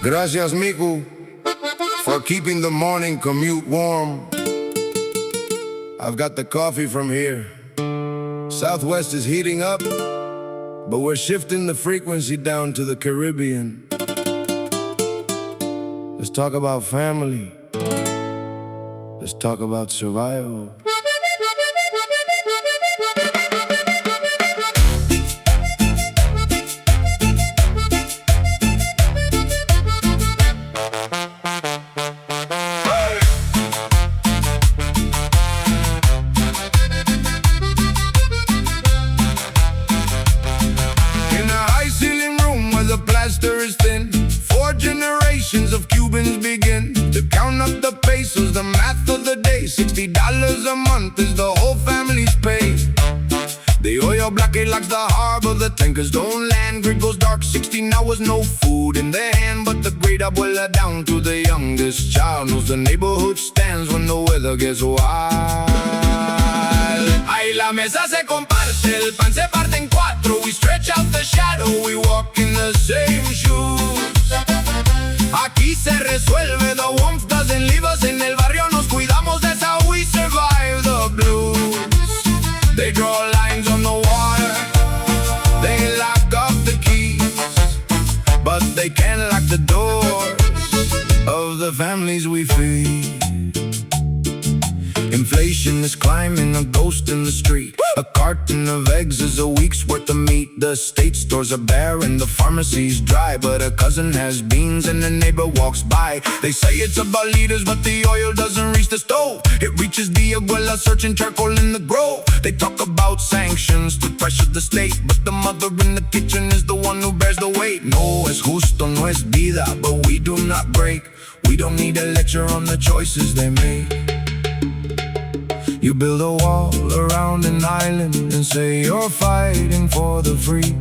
Gracias, Miku, for keeping the morning commute warm. I've got the coffee from here. Southwest is heating up, but we're shifting the frequency down to the Caribbean. Let's talk about family. Let's talk about survival. Plaster is thin. 4 generations of Cubans begin to count up the pesos, the math of the day. $60 a month is the whole family's pay. The oil blockade locks the harbor, the tankers don't land. Grid goes dark, 16 hours, no food in their hand. But the great-abuela down to the youngest child knows the neighborhood stands when the weather gets wild. Ahí la mesa se comparte, el pan se parte en 4. We stretch out the shadow, we walk in the same shoes. Aquí se resuelve, the warmth doesn't leave us. En el barrio nos cuidamos, that's how we survive the blues. They draw lines on the water, they lock up the keys, but they can't lock the doors of the families we feed. Inflation is climbing, a ghost in the street. A carton of eggs is a week's worth of meat. The state stores are bare and the pharmacy's dry, but a cousin has beans and a neighbor walks by. They say it's about liters, but the oil doesn't reach the stove. It reaches the abuela searching charcoal in the grove. They talk about sanctions to pressure the state, but the mother in the kitchen is the one who bears the weight. No es justo, no es vida, but we do not break. We don't need a lecture on the choices they make. You build a wall around an island and say you're fighting for the free,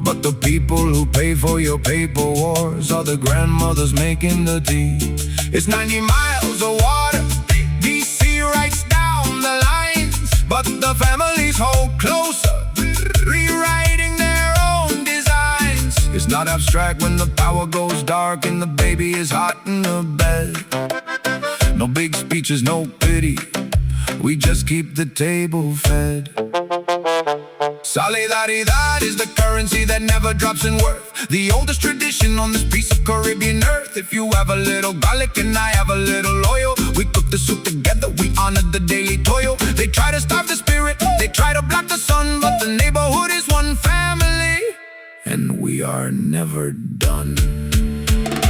but the people who pay for your paper wars are the grandmothers making the tea. It's 90 miles of water, DC writes down the lines, but the families hold closer, rewriting their own designs. It's not abstract when the power goes dark and the baby is hot in the bed. No big speeches, no pity, we just keep the table fed. Solidaridad is the currency that never drops in worth. The oldest tradition on this piece of Caribbean earth. If you have a little garlic and I have a little oil, we cook the soup together, we honor the daily toil. They try to starve the spirit, they try to block the sun, but the neighborhood is one family, and we are never done.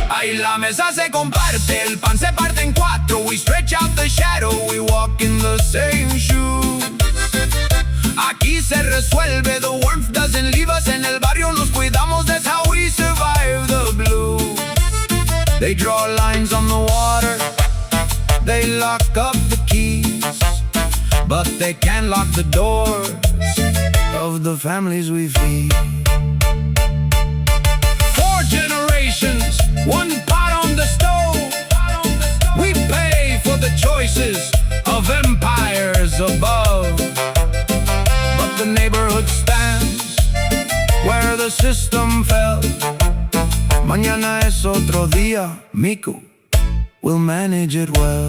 Ahí la mesa se comparte, el pan se parte en 4. We stretch out the shadow, we walk in the same shoes. Aquí se resuelve, the warmth doesn't leave us. En el barrio nos cuidamos, that's how we survive the blues. They draw lines on the water, they lock up the keys, but they can't lock the doors of the families we feed. 4 generations, one pot on the stove. We pay for the choices of empires above, but the neighborhood stands where the system fell. Mañana es otro día, Miku will manage it well.